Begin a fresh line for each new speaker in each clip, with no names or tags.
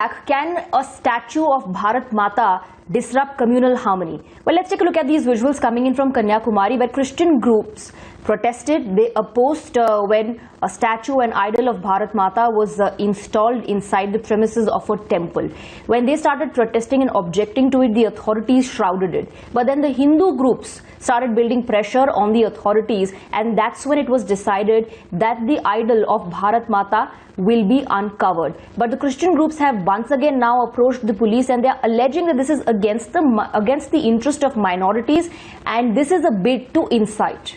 Can a statue of Bharat Mata disrupt communal harmony? Well, let's take a look at these visuals coming in from Kanyakumari, where Christian groups protested. They opposed when a statue and idol of Bharat Mata was installed inside the premises of a temple. When they started protesting and objecting to it, the authorities shrouded it. But then the Hindu groups started building pressure on the authorities, and that's when it was decided that the idol of Bharat Mata will be uncovered. But the Christian groups have once again now approached the police, and they are alleging that this is against the interest of minorities, and this is a bid to incite.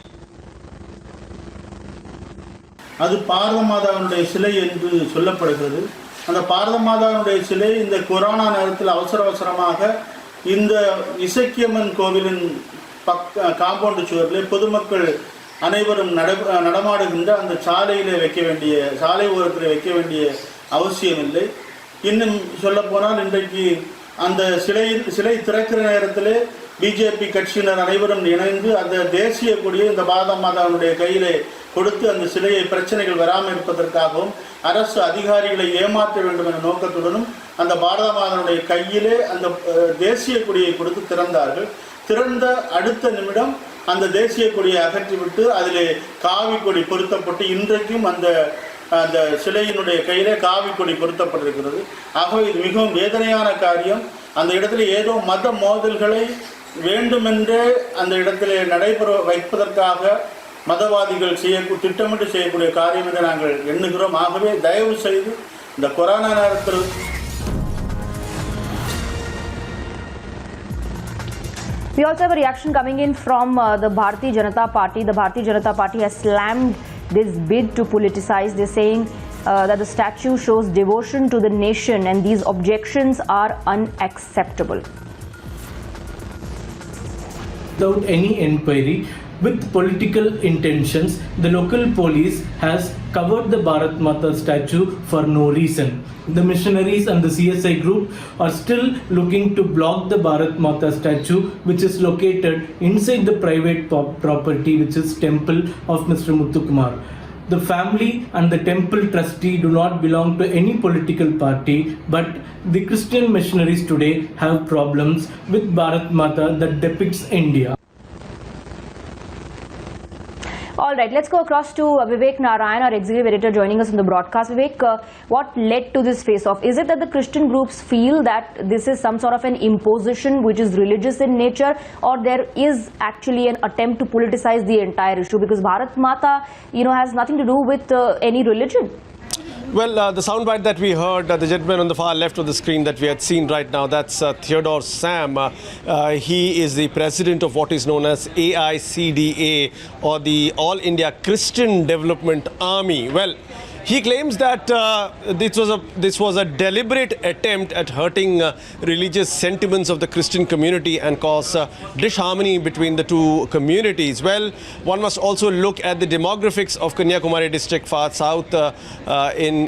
அது பாரத மாதாவுடைய சிலை என்று சொல்லப்படுகிறது. அந்த பாரத மாதாவுடைய சிலை இந்த corona நேரத்தில் அவசரமாக இந்த இசக்கியம்மன் கோவிலின் காம்பவுண்ட் சுவரிலே பொதுமக்கள் அனைவரும் நடமாடுகின்ற அந்த சாலையிலே சாலை ஓரத்தில் வைக்க வேண்டிய அவசியம் இல்லை. இன்னும் சொல்லப்போனால் இன்றைக்கு அந்த சிலை திறக்கிற நேரத்திலே பிஜேபி கட்சியினர் அனைவரும் இணைந்து அந்த தேசிய கொடியை இந்த பாரத மாதாவுடைய கையிலே கொடுத்து அந்த சிலையை பிரச்சனைகள் வராமல் இருப்பதற்காகவும் அரசு அதிகாரிகளை ஏமாற்ற வேண்டும் என்ற நோக்கத்துடனும் அந்த பாரத மாதாவுடைய கையிலே அந்த தேசிய கொடியை கொடுத்து திறந்தார்கள். திறந்த அடுத்த நிமிடம் அந்த தேசிய கொடியை அகற்றிவிட்டு அதிலே காவி கொடி பொருத்தப்பட்டு இன்றைக்கும் அந்த சிலையினுடைய கையிலே காவி கொடி பொருத்தப்பட்டிருக்கிறது. ஆகவே இது மிகவும் வேதனையான காரியம். அந்த இடத்துல ஏதோ மத மோதல்களை வேண்டுமென்றே அந்த இடத்திலே நடைபெற வைப்பதற்காக மதவாதிகள் திட்டமிட்டு செய்யக்கூடிய காரியம் என்று நாங்கள் எண்ணுகிறோம். ஆகவே தயவு செய்து இந்த கொரோனா நேரத்தில்
We also have a reaction coming in from the Bharatiya Janata Party. The Bharatiya Janata Party has slammed this bid to politicize. They're saying that the statue shows devotion to the nation, and these objections are unacceptable.
Without any inquiry, with political intentions, the local police has covered the Bharat Mata statue for no reason. The missionaries and the CSI group are still looking to block the Bharat Mata statue, which is located inside the private property, which is temple of Mr. Muthukumar. The family and the temple trustee do not belong to any political party, but the Christian missionaries today have problems with Bharat Mata that depicts India.
All right, let's go across to Vivek Narayan, our executive editor, joining us on the broadcast. Vivek, what led to this face-off? Is it that the Christian groups feel that this is some sort of an imposition which is religious in nature, or there is actually an attempt to politicize the entire issue? Because Bharat Mata, has nothing to do with any religion.
Well, the soundbite that we heard, the gentleman on the far left of the screen that we had seen right now, that's Theodore Sam. He is the president of what is known as AICDA, or the All India Christian Development Army. Well, he claims that this was a deliberate attempt at hurting religious sentiments of the Christian community and cause disharmony between the two communities. Well, one must also look at the demographics of Kanyakumari district far south in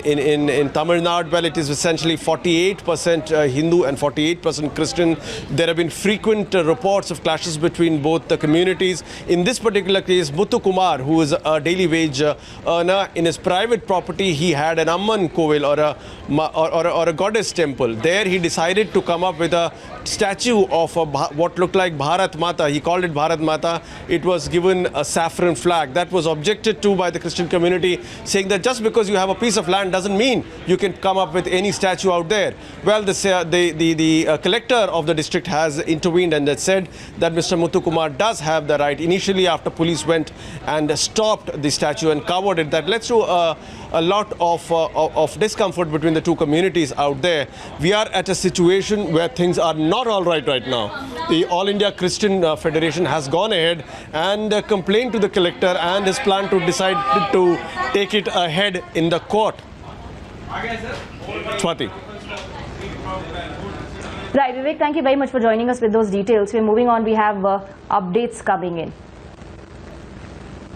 Tamil Nadu. Well, it is essentially 48% Hindu and 48% Christian. There have been frequent reports of clashes between both the communities. In this particular case, Muthukumar, who is a daily wage earner, in his private property, he had an Amman Kovil or a goddess temple. There he decided to come up with a statue of what looked like Bharat Mata. He called it Bharat Mata. It was given a saffron flag. That was objected to by the Christian community, saying that just because you have a piece of land doesn't mean you can come up with any statue out there. Well, the collector of the district has intervened and said that Mr. Muthukumar does have the right. Initially, after police went and stopped the statue and covered it, that led to a lot of discomfort between the two communities out there. We are at a situation where things are not all right now. The All India Christian Federation has gone ahead and complained to the collector and is planned to decide to take it ahead in the court. Swati.
Right, Vivek, thank you very much for joining us with those details. We're moving on. We have updates coming in.